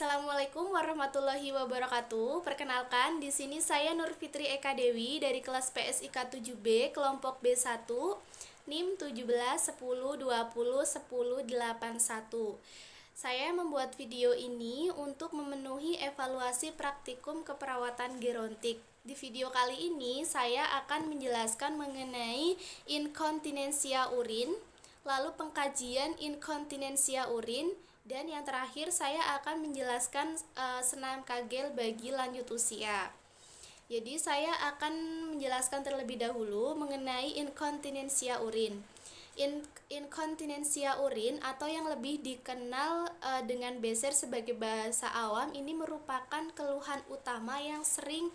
Assalamualaikum warahmatullahi wabarakatuh. Perkenalkan, di sini saya Nur Fitri Eka Dewi dari kelas PSIK 7B, kelompok B1, NIM 17 10 20 10 81. Saya membuat video ini untuk memenuhi evaluasi praktikum keperawatan gerontik. Di video kali ini saya akan menjelaskan mengenai inkontinensia urin, lalu pengkajian inkontinensia urin, dan yang terakhir saya akan menjelaskan senam Kegel bagi lanjut usia. Jadi saya akan menjelaskan terlebih dahulu mengenai inkontinensia urin. Inkontinensia urin atau yang lebih dikenal dengan beser sebagai bahasa awam, ini merupakan keluhan utama yang sering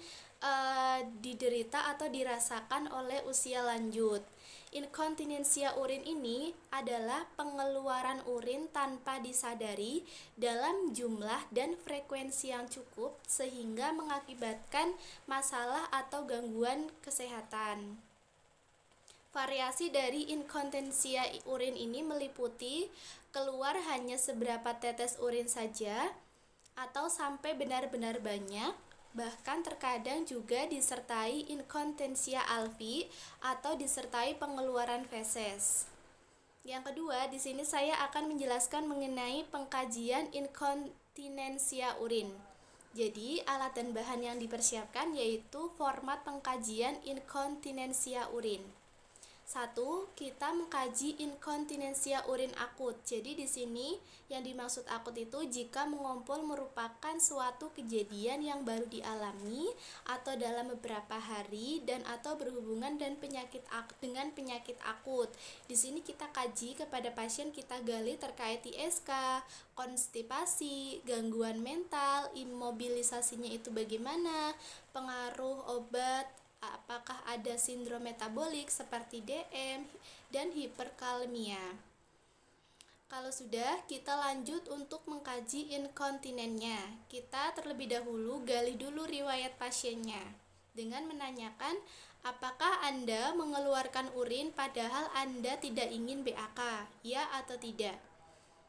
diderita atau dirasakan oleh usia lanjut. Inkontinensia urin ini adalah pengeluaran urin tanpa disadari dalam jumlah dan frekuensi yang cukup sehingga mengakibatkan masalah atau gangguan kesehatan. Variasi dari inkontinensia urin ini meliputi keluar hanya seberapa tetes urin saja atau sampai benar-benar banyak. Bahkan terkadang juga disertai inkontinensia alfi atau disertai pengeluaran feses. Yang kedua, di sini saya akan menjelaskan mengenai pengkajian inkontinensia urin. Jadi, alat dan bahan yang dipersiapkan yaitu format pengkajian inkontinensia urin. 1. Kita mengkaji inkontinensia urin akut. Jadi di sini yang dimaksud akut itu jika mengompol merupakan suatu kejadian yang baru dialami atau dalam beberapa hari dan atau berhubungan dengan penyakit akut. Di sini kita kaji kepada pasien, kita gali terkait ISK, konstipasi, gangguan mental, imobilisasinya itu bagaimana, pengaruh obat, apakah ada sindrom metabolik seperti DM dan hiperkalemia. Kalau sudah, kita lanjut untuk mengkaji inkontinennya. Kita terlebih dahulu gali dulu riwayat pasiennya dengan menanyakan apakah Anda mengeluarkan urin padahal Anda tidak ingin BAK, ya atau tidak.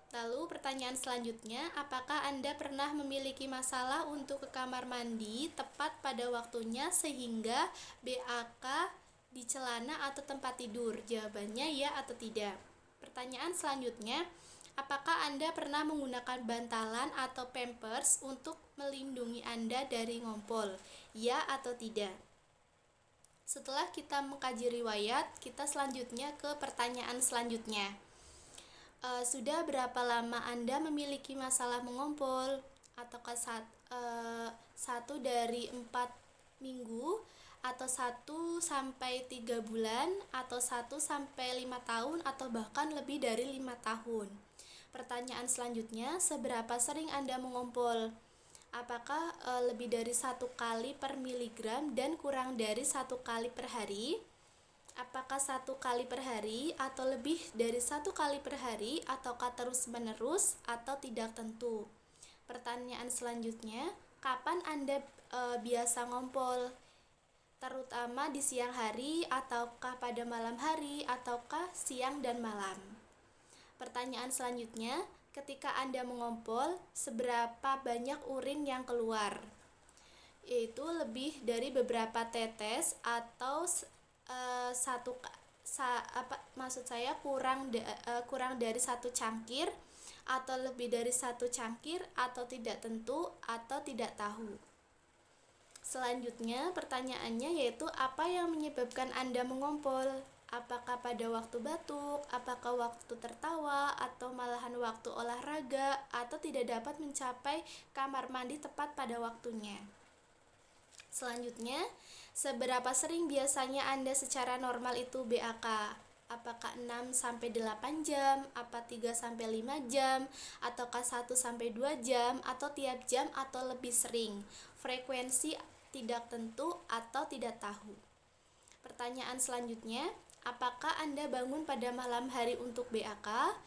Lalu pertanyaan selanjutnya, apakah Anda pernah memiliki masalah untuk ke kamar mandi tepat pada waktunya sehingga BAK di celana atau tempat tidur? Jawabannya ya atau tidak. Pertanyaan selanjutnya, apakah Anda pernah menggunakan bantalan atau pampers untuk melindungi Anda dari ngompol? Ya atau tidak. Setelah kita mengkaji riwayat, kita selanjutnya ke pertanyaan selanjutnya. Sudah berapa lama Anda memiliki masalah mengompol? Ataukah 1 dari 4 minggu, atau 1 sampai 3 bulan, atau 1 sampai 5 tahun, atau bahkan lebih dari 5 tahun? Pertanyaan selanjutnya, seberapa sering Anda mengompol? Apakah lebih dari 1 kali per miligram dan kurang dari 1 kali per hari? Apakah 1 kali per hari atau lebih dari 1 kali per hari, ataukah terus menerus atau tidak tentu? Pertanyaan selanjutnya, kapan Anda biasa ngompol? Terutama di siang hari, ataukah pada malam hari, ataukah siang dan malam? Pertanyaan selanjutnya, ketika Anda mengompol, seberapa banyak urin yang keluar? Yaitu lebih dari beberapa tetes atau kurang dari 1 cangkir, atau lebih dari 1 cangkir, atau tidak tentu atau tidak tahu. Selanjutnya pertanyaannya yaitu apa yang menyebabkan Anda mengompol? Apakah pada waktu batuk, apakah waktu tertawa, atau malahan waktu olahraga, atau tidak dapat mencapai kamar mandi tepat pada waktunya? Selanjutnya, seberapa sering biasanya Anda secara normal itu BAK? Apakah 6 sampai 8 jam, apa 3 sampai 5 jam, ataukah 1 sampai 2 jam, atau tiap jam atau lebih sering? Frekuensi tidak tentu atau tidak tahu. Pertanyaan selanjutnya, apakah Anda bangun pada malam hari untuk BAK?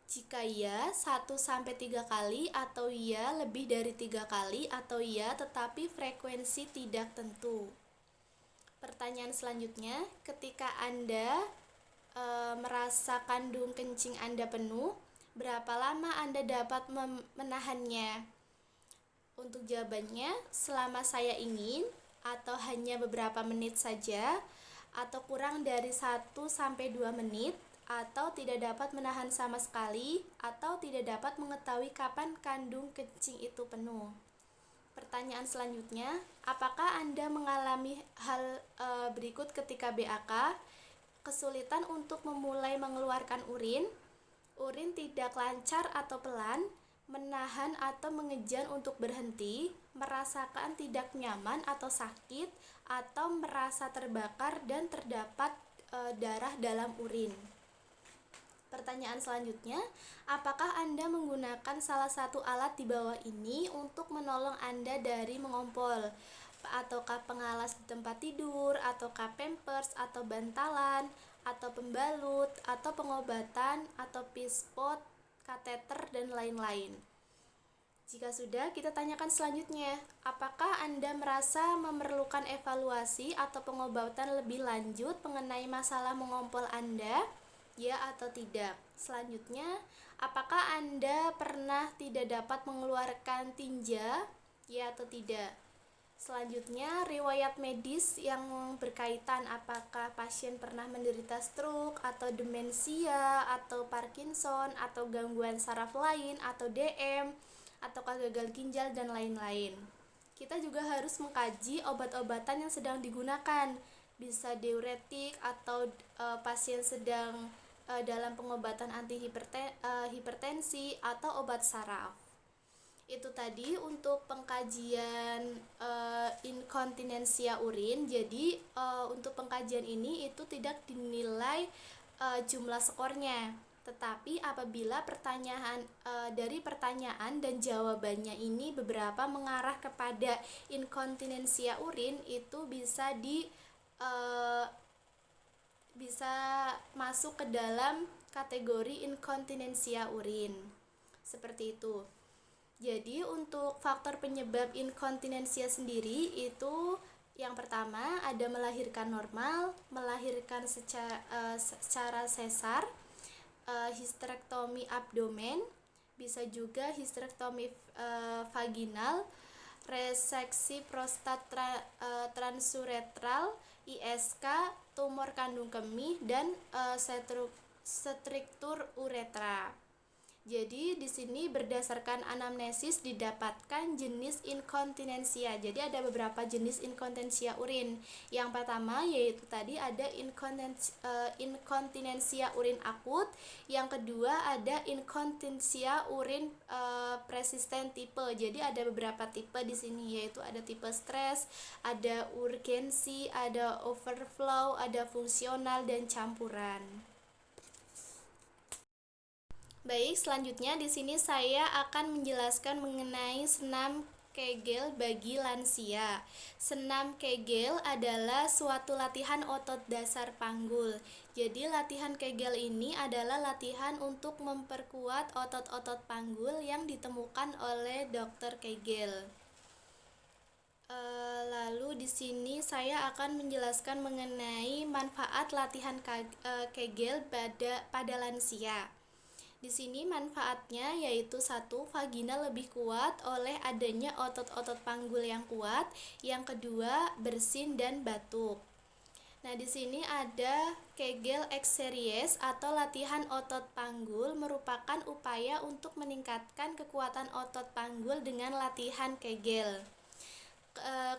Jika iya, 1 sampai 3 kali, atau iya lebih dari 3 kali, atau iya tetapi frekuensi tidak tentu. Pertanyaan selanjutnya, ketika Anda merasa kandung kencing Anda penuh, berapa lama Anda dapat menahannya? Untuk jawabannya, selama saya ingin atau hanya beberapa menit saja atau kurang dari 1 sampai 2 menit atau tidak dapat menahan sama sekali atau tidak dapat mengetahui kapan kandung kencing itu penuh. Pertanyaan selanjutnya, apakah Anda mengalami hal berikut ketika BAK? Kesulitan untuk memulai mengeluarkan urin tidak lancar atau pelan, menahan atau mengejar untuk berhenti, merasakan tidak nyaman atau sakit, atau merasa terbakar dan terdapat darah dalam urin. Pertanyaan selanjutnya, apakah Anda menggunakan salah satu alat di bawah ini untuk menolong Anda dari mengompol? Ataukah pengalas di tempat tidur, ataukah pampers, atau bantalan, atau pembalut, atau pengobatan, atau pispot, kateter, dan lain-lain. Jika sudah, kita tanyakan selanjutnya, apakah Anda merasa memerlukan evaluasi atau pengobatan lebih lanjut mengenai masalah mengompol Anda? Ya atau tidak? Selanjutnya, apakah Anda pernah tidak dapat mengeluarkan tinja? Ya atau tidak? Selanjutnya, riwayat medis yang berkaitan, apakah pasien pernah menderita stroke atau demensia atau Parkinson atau gangguan saraf lain atau DM ataukah gagal ginjal dan lain-lain. Kita juga harus mengkaji obat-obatan yang sedang digunakan, bisa diuretik atau pasien sedang dalam pengobatan hipertensi atau obat saraf. Itu tadi untuk pengkajian inkontinensia urin. Jadi untuk pengkajian ini itu tidak dinilai jumlah skornya, tetapi apabila dari pertanyaan dan jawabannya ini beberapa mengarah kepada inkontinensia urin, itu bisa masuk ke dalam kategori inkontinensia urin. Seperti itu. Jadi untuk faktor penyebab inkontinensia sendiri itu yang pertama ada melahirkan normal, melahirkan secara sesar, histerektomi abdomen, bisa juga histerektomi vaginal, reseksi prostat transuretral, ISK, tumor kandung kemih, dan struktur uretra. Jadi di sini berdasarkan anamnesis didapatkan jenis inkontinensia. Jadi ada beberapa jenis inkontinensia urin. Yang pertama yaitu tadi ada inkontinensia urin akut. Yang kedua ada inkontinensia urin persisten tipe. Jadi ada beberapa tipe di sini, yaitu ada tipe stres, ada urgensi, ada overflow, ada fungsional dan campuran. Baik, selanjutnya di sini saya akan menjelaskan mengenai senam Kegel bagi lansia. Senam Kegel adalah suatu latihan otot dasar panggul. Jadi latihan Kegel ini adalah latihan untuk memperkuat otot-otot panggul yang ditemukan oleh Dr. Kegel. Lalu di sini saya akan menjelaskan mengenai manfaat latihan Kegel pada lansia. Di sini manfaatnya yaitu 1. Vagina lebih kuat oleh adanya otot-otot panggul yang kuat. Yang kedua, bersin dan batuk. Nah, di sini ada Kegel Exercise atau latihan otot panggul, merupakan upaya untuk meningkatkan kekuatan otot panggul dengan latihan Kegel.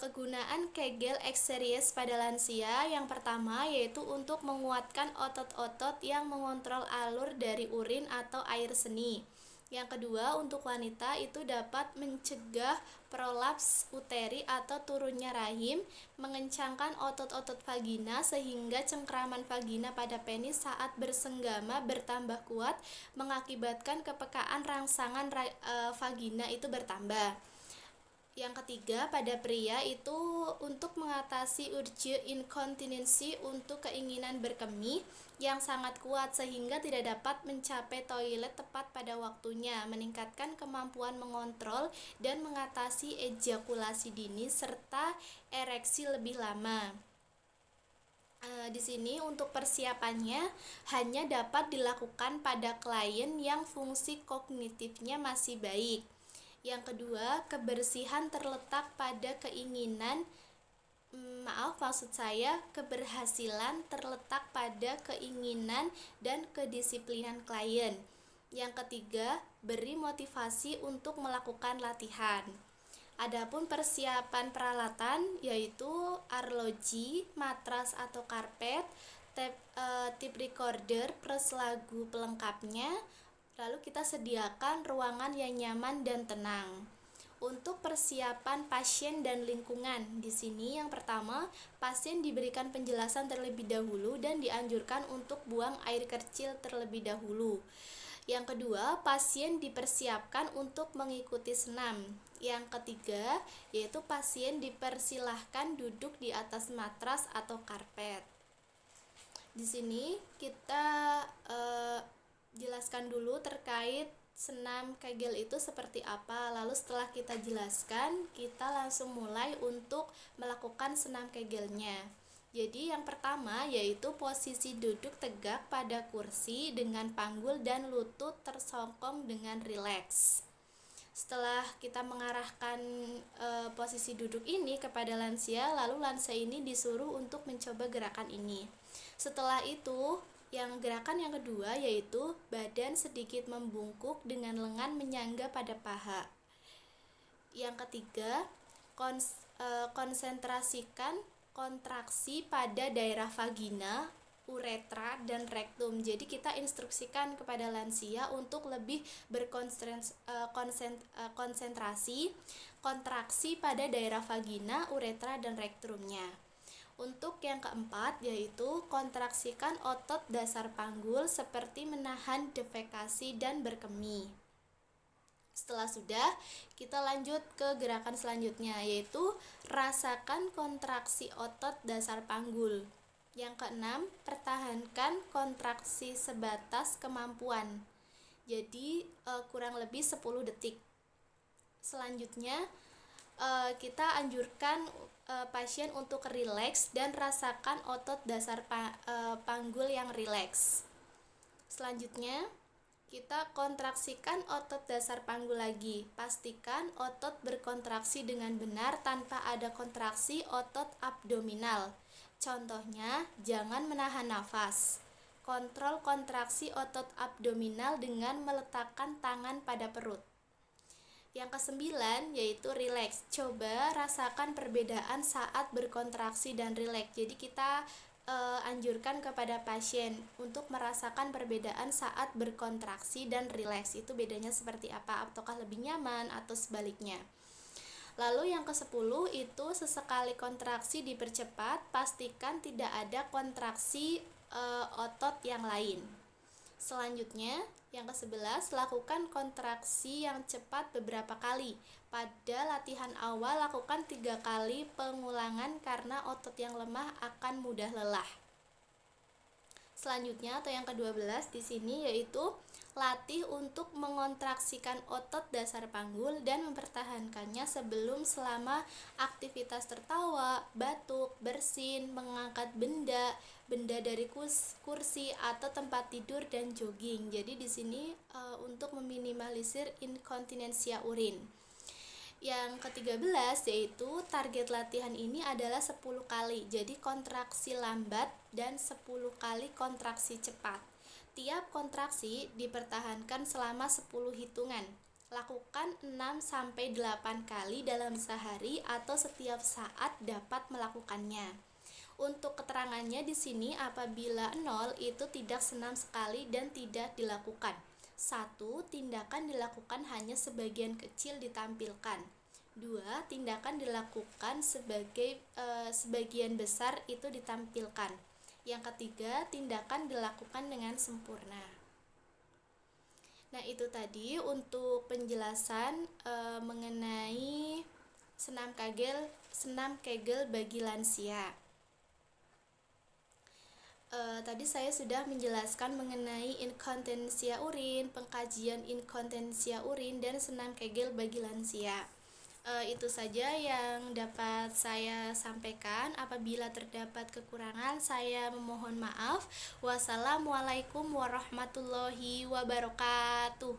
Kegunaan Kegel Exercise pada lansia yang pertama yaitu untuk menguatkan otot-otot yang mengontrol alur dari urin atau air seni. Yang kedua, untuk wanita itu dapat mencegah prolaps uteri atau turunnya rahim, mengencangkan otot-otot vagina sehingga cengkraman vagina pada penis saat bersenggama bertambah kuat, mengakibatkan kepekaan rangsangan vagina itu bertambah. Yang ketiga, pada pria itu untuk mengatasi urge inkontinensi untuk keinginan berkemih yang sangat kuat sehingga tidak dapat mencapai toilet tepat pada waktunya, meningkatkan kemampuan mengontrol dan mengatasi ejakulasi dini serta ereksi lebih lama. Di sini untuk persiapannya hanya dapat dilakukan pada klien yang fungsi kognitifnya masih baik. Yang kedua, kebersihan terletak pada keinginan maksud saya keberhasilan terletak pada keinginan dan kedisiplinan klien. Yang ketiga, beri motivasi untuk melakukan latihan. Adapun persiapan peralatan yaitu arloji, matras atau karpet, tape recorder plus lagu pelengkapnya. Lalu kita sediakan ruangan yang nyaman dan tenang. Untuk persiapan pasien dan lingkungan, di sini yang pertama, pasien diberikan penjelasan terlebih dahulu dan dianjurkan untuk buang air kecil terlebih dahulu. Yang kedua, pasien dipersiapkan untuk mengikuti senam. Yang ketiga, yaitu pasien dipersilahkan duduk di atas matras atau karpet. Di sini kita jelaskan dulu terkait senam Kegel itu seperti apa. Lalu setelah kita jelaskan, kita langsung mulai untuk melakukan senam Kegelnya. Jadi yang pertama yaitu posisi duduk tegak pada kursi dengan panggul dan lutut tersongkong dengan rileks. Setelah kita mengarahkan posisi duduk ini kepada lansia, lalu lansia ini disuruh untuk mencoba gerakan ini. Setelah itu, gerakan yang kedua yaitu badan sedikit membungkuk dengan lengan menyangga pada paha. Yang ketiga, konsentrasikan kontraksi pada daerah vagina, uretra, dan rektum. Jadi kita instruksikan kepada lansia untuk lebih berkonsentrasi kontraksi pada daerah vagina, uretra, dan rektumnya. Untuk yang keempat yaitu kontraksikan otot dasar panggul seperti menahan defekasi dan berkemih. Setelah sudah, kita lanjut ke gerakan selanjutnya yaitu rasakan kontraksi otot dasar panggul. Yang keenam, pertahankan kontraksi sebatas kemampuan. Jadi kurang lebih 10 detik. Selanjutnya kita anjurkan pasien untuk rileks dan rasakan otot dasar panggul yang rileks. Selanjutnya, kita kontraksikan otot dasar panggul lagi. Pastikan otot berkontraksi dengan benar tanpa ada kontraksi otot abdominal. Contohnya, jangan menahan nafas. Kontrol kontraksi otot abdominal dengan meletakkan tangan pada perut. Yang kesembilan yaitu rileks. Coba rasakan perbedaan saat berkontraksi dan rileks. Jadi kita anjurkan kepada pasien untuk merasakan perbedaan saat berkontraksi dan rileks. Itu bedanya seperti apa? Ataukah lebih nyaman atau sebaliknya? Lalu yang ke-10 itu sesekali kontraksi dipercepat, pastikan tidak ada kontraksi otot yang lain. Selanjutnya, yang ke-11, lakukan kontraksi yang cepat beberapa kali. Pada latihan awal, lakukan 3 kali pengulangan karena otot yang lemah akan mudah lelah. Selanjutnya atau yang ke-12 di sini yaitu latih untuk mengontraksikan otot dasar panggul dan mempertahankannya sebelum selama aktivitas tertawa, batuk, bersin, mengangkat benda dari kursi atau tempat tidur dan jogging. Jadi di sini untuk meminimalisir inkontinensia urin. Yang ke-13 yaitu target latihan ini adalah 10 kali. Jadi kontraksi lambat dan 10 kali kontraksi cepat. Tiap kontraksi dipertahankan selama 10 hitungan. Lakukan 6-8 kali dalam sehari atau setiap saat dapat melakukannya. Untuk keterangannya di sini apabila 0 itu tidak senam sekali dan tidak dilakukan. 1. Tindakan dilakukan hanya sebagian kecil ditampilkan. 2. Tindakan dilakukan sebagian besar itu ditampilkan. Yang ketiga, tindakan dilakukan dengan sempurna. Nah, itu tadi untuk penjelasan mengenai senam Kegel bagi lansia. Tadi saya sudah menjelaskan mengenai inkontinensia urin, pengkajian inkontinensia urin, dan senam Kegel bagi lansia. Itu saja yang dapat saya sampaikan. Apabila terdapat kekurangan, saya memohon maaf. Wassalamualaikum warahmatullahi wabarakatuh.